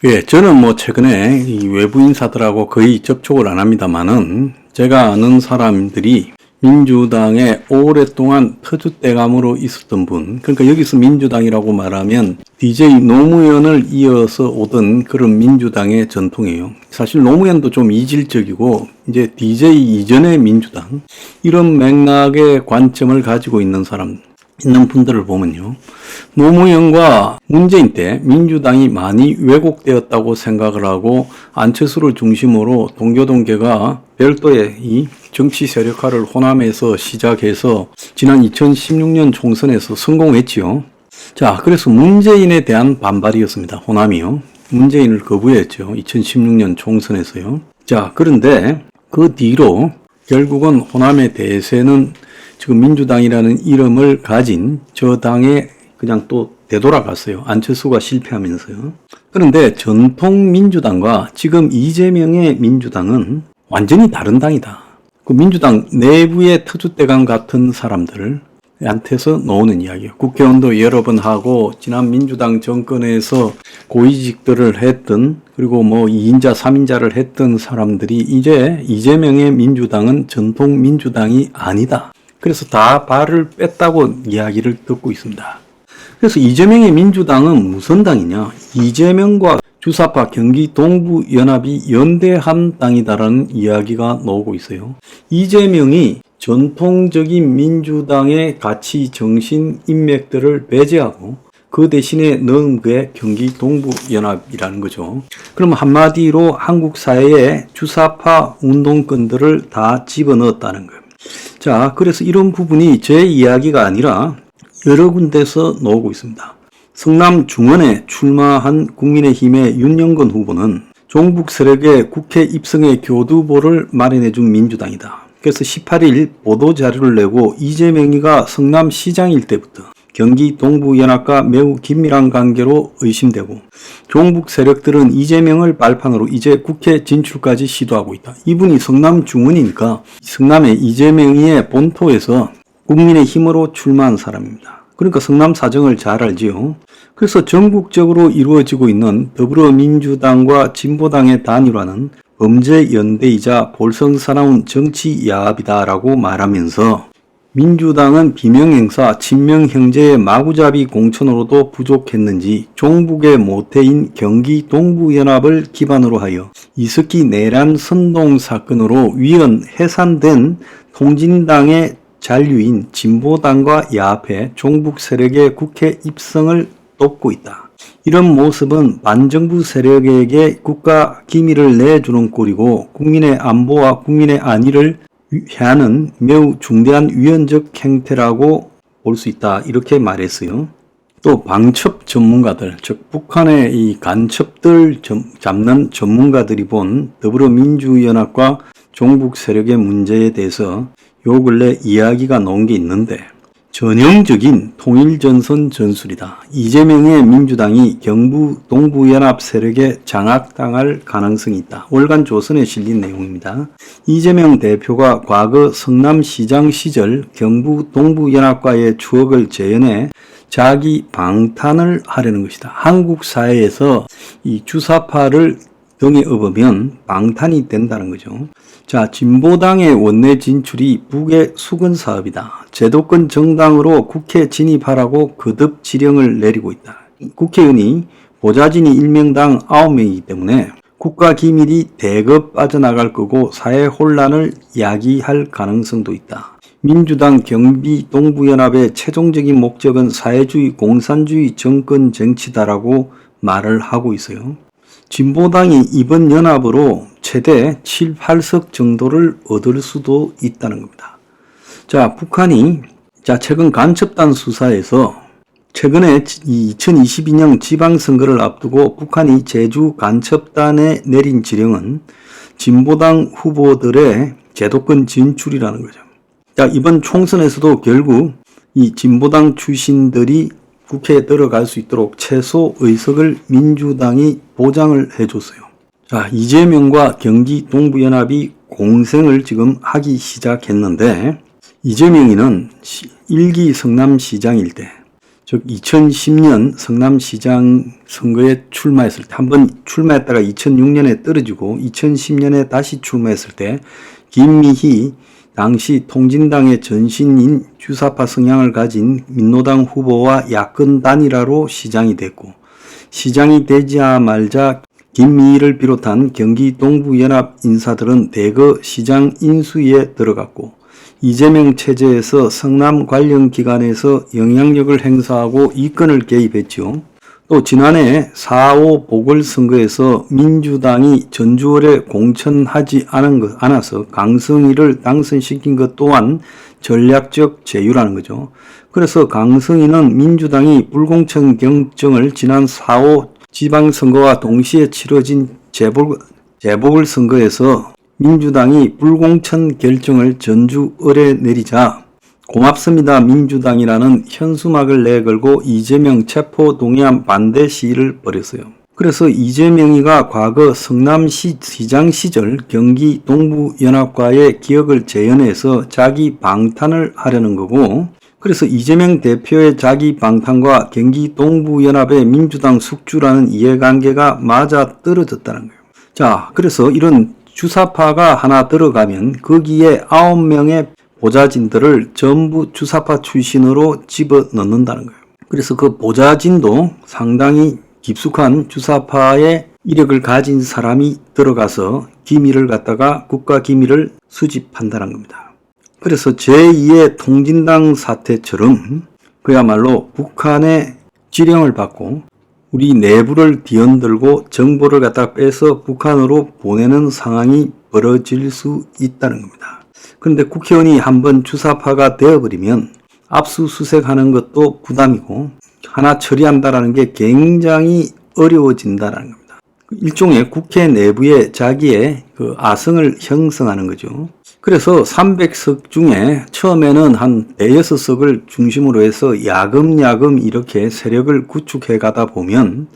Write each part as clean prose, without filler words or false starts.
예, 저는 뭐 최근에 이 외부 인사들하고 거의 접촉을 안 합니다만은 제가 아는 사람들이 민주당에 오랫동안 터줏대감으로 있었던 분, 그러니까 여기서 민주당이라고 말하면 DJ 노무현을 이어서 오던 그런 민주당의 전통이에요. 사실 노무현도 좀 이질적이고 이제 DJ 이전의 민주당, 이런 맥락의 관점을 가지고 있는 분들을 보면요, 노무현과 문재인 때 민주당이 많이 왜곡되었다고 생각을 하고 안철수를 중심으로 동교동계가 별도의 이 정치 세력화를 호남에서 시작해서 지난 2016년 총선에서 성공했지요. 자, 그래서 문재인에 대한 반발이었습니다. 호남이요. 문재인을 거부했죠. 2016년 총선에서요. 자, 그런데 그 뒤로 결국은 호남의 대세는 지금 민주당이라는 이름을 가진 저 당에 그냥 또 되돌아갔어요. 안철수가 실패하면서요. 그런데 전통 민주당과 지금 이재명의 민주당은 완전히 다른 당이다. 그 민주당 내부의 터줏대감 같은 사람들한테서 나오는 이야기예요. 국회의원도 여러 번 하고 지난 민주당 정권에서 고위직들을 했던, 그리고 뭐 2인자 3인자를 했던 사람들이 이제 이재명의 민주당은 전통 민주당이 아니다. 그래서 다 발을 뺐다고 이야기를 듣고 있습니다. 그래서 이재명의 민주당은 무슨 당이냐? 이재명과 주사파 경기 동부연합이 연대한 당이다라는 이야기가 나오고 있어요. 이재명이 전통적인 민주당의 가치, 정신, 인맥들을 배제하고 그 대신에 넣은 게 경기 동부연합이라는 거죠. 그럼 한마디로 한국 사회에 주사파 운동권들을 다 집어넣었다는 거예요. 자, 그래서 이런 부분이 제 이야기가 아니라 여러 군데서 나오고 있습니다. 성남 중원에 출마한 국민의힘의 윤영건 후보는 종북 세력의 국회 입성의 교두보를 마련해준 민주당이다. 그래서 18일 보도자료를 내고 이재명이가 성남시장일 때부터 경기 동부연합과 매우 긴밀한 관계로 의심되고 종북 세력들은 이재명을 발판으로 이제 국회 진출까지 시도하고 있다. 이분이 성남 중원이니까 성남의 이재명이의 본토에서 국민의힘으로 출마한 사람입니다. 그러니까 성남 사정을 잘 알지요. 그래서 전국적으로 이루어지고 있는 더불어민주당과 진보당의 단일화는 범죄연대이자 볼성사나운 정치야합이다라고 말하면서 민주당은 비명행사, 친명형제의 마구잡이 공천으로도 부족했는지 종북의 모태인 경기 동부연합을 기반으로 하여 이석기 내란 선동 사건으로 위헌 해산된 통진당의 잔류인 진보당과 야합해 종북 세력의 국회 입성을 돕고 있다. 이런 모습은 반정부 세력에게 국가 기밀을 내주는 꼴이고 국민의 안보와 국민의 안위를 해하는 매우 중대한 위헌적 행태라고 볼 수 있다. 이렇게 말했어요. 또 방첩 전문가들, 즉 북한의 이 간첩들 잡는 전문가들이 본 더불어민주연합과 종북 세력의 문제에 대해서 요 근래 이야기가 나온 게 있는데 전형적인 통일전선 전술이다. 이재명의 민주당이 경부 동부연합 세력에 장악당할 가능성이 있다. 월간 조선에 실린 내용입니다. 이재명 대표가 과거 성남시장 시절 경부 동부연합과의 추억을 재현해 자기 방탄을 하려는 것이다. 한국 사회에서 이 주사파를 등에 업으면 방탄이 된다는 거죠. 자, 진보당의 원내 진출이 북의 수건 사업이다. 제도권 정당으로 국회 진입하라고 거듭 지령을 내리고 있다. 국회의원이 보좌진이 1명당 9명이기 때문에 국가 기밀이 대거 빠져나갈 거고 사회 혼란을 야기할 가능성도 있다. 민주당 경비 동부연합의 최종적인 목적은 사회주의 공산주의 정권 정치다라고 말을 하고 있어요. 진보당이 이번 연합으로 최대 7, 8석 정도를 얻을 수도 있다는 겁니다. 자, 북한이 최근 간첩단 수사에서 최근에 2022년 지방선거를 앞두고 북한이 제주 간첩단에 내린 지령은 진보당 후보들의 제도권 진출이라는 거죠. 자, 이번 총선에서도 결국 이 진보당 출신들이 국회에 들어갈 수 있도록 최소 의석을 민주당이 보장을 해줬어요. 자, 이재명과 경기 동부연합이 공생을 지금 하기 시작했는데 이재명이는 1기 성남시장일 때 즉 2010년 성남시장 선거에 출마했을 때, 한번 출마했다가 2006년에 떨어지고 2010년에 다시 출마했을 때 김미희 당시 통진당의 전신인 주사파 성향을 가진 민노당 후보와 야권 단일화로 시장이 됐고, 시장이 되자마자 김미희를 비롯한 경기 동부연합 인사들은 대거 시장 인수위에 들어갔고, 이재명 체제에서 성남 관련 기관에서 영향력을 행사하고 이권을 개입했죠. 또 지난해 4.5 보궐선거에서 민주당이 전주을에 공천하지 않아서 강성희를 당선시킨 것 또한 전략적 제휴라는 거죠. 그래서 강성희는 민주당이 불공천 경정을 지난 4.5 지방선거와 동시에 치러진 재보궐선거에서 민주당이 불공천 결정을 전주을에 내리자 고맙습니다 민주당이라는 현수막을 내걸고 이재명 체포동의안 반대 시위를 벌였어요. 그래서 이재명이가 과거 성남시 시장 시절 경기 동부연합과의 기억을 재현해서 자기 방탄을 하려는 거고, 그래서 이재명 대표의 자기 방탄과 경기 동부연합의 민주당 숙주라는 이해관계가 맞아 떨어졌다는 거예요. 자, 그래서 이런 주사파가 하나 들어가면 거기에 9명의 보좌진들을 전부 주사파 출신으로 집어넣는다는 거예요. 그래서 그 보좌진도 상당히 깊숙한 주사파의 이력을 가진 사람이 들어가서 기밀을 갖다가 국가 기밀을 수집한다는 겁니다. 그래서 제2의 통진당 사태처럼 그야말로 북한의 지령을 받고 우리 내부를 뒤흔들고 정보를 갖다 빼서 북한으로 보내는 상황이 벌어질 수 있다는 겁니다. 그런데 국회의원이 한번 주사파가 되어버리면 압수수색하는 것도 부담이고 하나 처리한다라는 게 굉장히 어려워진다는 겁니다. 일종의 국회 내부에 자기의 그 아성을 형성하는 거죠. 그래서 300석 중에 처음에는 한 4~6석을 중심으로 해서 야금야금 이렇게 세력을 구축해 가다 보면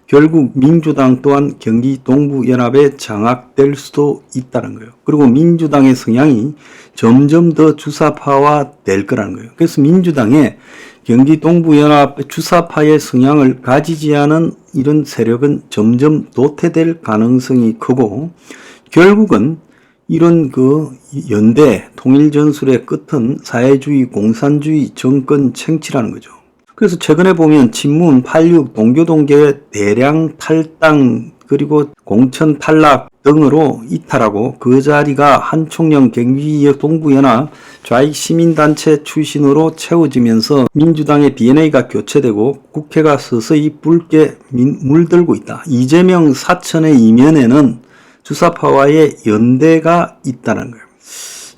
결국 민주당 또한 경기 동부연합에 장악될 수도 있다는 거예요. 그리고 민주당의 성향이 점점 더 주사파화 될 거라는 거예요. 그래서 민주당의 경기 동부연합 주사파의 성향을 가지지 않은 이런 세력은 점점 도태될 가능성이 크고, 결국은 이런 그 연대 통일전술의 끝은 사회주의 공산주의 정권 챙치라는 거죠. 그래서 최근에 보면 친문 86 동교동계의 대량 탈당 그리고 공천 탈락 등으로 이탈하고 그 자리가 한총령 경기 동부연합 좌익 시민단체 출신으로 채워지면서 민주당의 DNA가 교체되고 국회가 서서히 붉게 물들고 있다. 이재명 사천의 이면에는 주사파와의 연대가 있다는 거예요.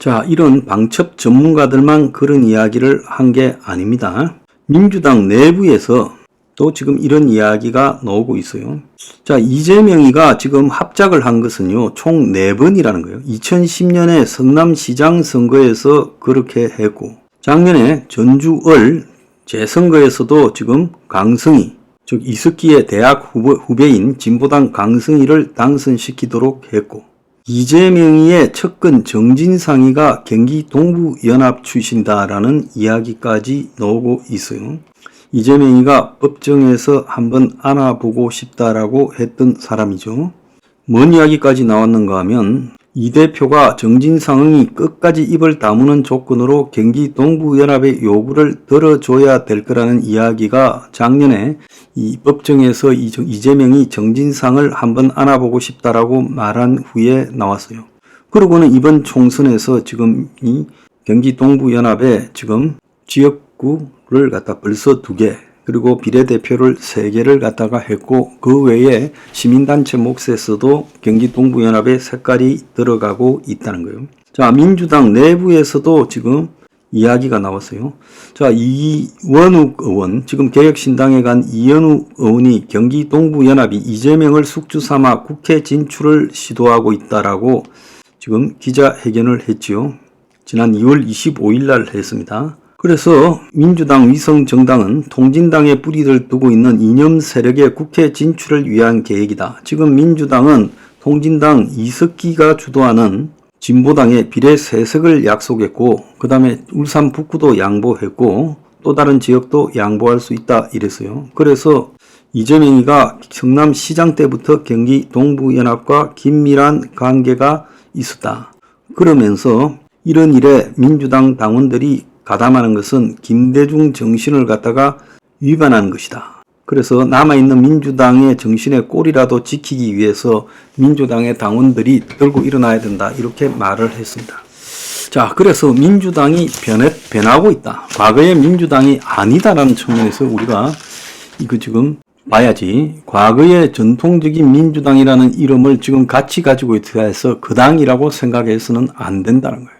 자, 이런 방첩 전문가들만 그런 이야기를 한 게 아닙니다. 민주당 내부에서 또 지금 이런 이야기가 나오고 있어요. 자, 이재명이가 지금 합작을 한 것은요, 총 4번이라는 거예요. 2010년에 성남시장 선거에서 그렇게 했고, 작년에 전주을 재선거에서도 지금 강성희, 즉 이석기의 대학 후배인 진보당 강성희를 당선시키도록 했고, 이재명이의 측근 정진상이가 경기 동부연합 출신다라는 이야기까지 나오고 있어요. 이재명이가 법정에서 한번 안아보고 싶다라고 했던 사람이죠. 뭔 이야기까지 나왔는가 하면 이 대표가 정진상이 끝까지 입을 다무는 조건으로 경기 동부연합의 요구를 들어줘야 될 거라는 이야기가 작년에 이 법정에서 이재명이 정진상을 한번 안아보고 싶다라고 말한 후에 나왔어요. 그러고는 이번 총선에서 지금 이 경기 동부연합에 지금 지역구를 갖다 벌써 2개, 그리고 비례대표를 3개를 갖다가 했고, 그 외에 시민단체 몫에서도 경기 동부연합의 색깔이 들어가고 있다는 거예요. 자, 민주당 내부에서도 지금 이야기가 나왔어요. 자, 이원욱 의원, 지금 개혁신당에 간 이원욱 의원이 경기 동부연합이 이재명을 숙주 삼아 국회 진출을 시도하고 있다라고 지금 기자회견을 했지요. 지난 2월 25일 날 했습니다. 그래서 민주당 위성정당은 통진당의 뿌리를 두고 있는 이념 세력의 국회 진출을 위한 계획이다. 지금 민주당은 통진당 이석기가 주도하는 진보당에 비례 3석을 약속했고, 그 다음에 울산 북구도 양보했고, 또 다른 지역도 양보할 수 있다 이랬어요. 그래서 이재명이가 성남시장 때부터 경기 동부연합과 긴밀한 관계가 있었다. 그러면서 이런 일에 민주당 당원들이 가담하는 것은 김대중 정신을 갖다가 위반하는 것이다. 그래서 남아있는 민주당의 정신의 꼬리라도 지키기 위해서 민주당의 당원들이 들고 일어나야 된다. 이렇게 말을 했습니다. 자, 그래서 민주당이 변하고 있다. 과거의 민주당이 아니다라는 측면에서 우리가 이거 지금 봐야지. 과거의 전통적인 민주당이라는 이름을 지금 같이 가지고 있다 해서 그 당이라고 생각해서는 안 된다는 거예요.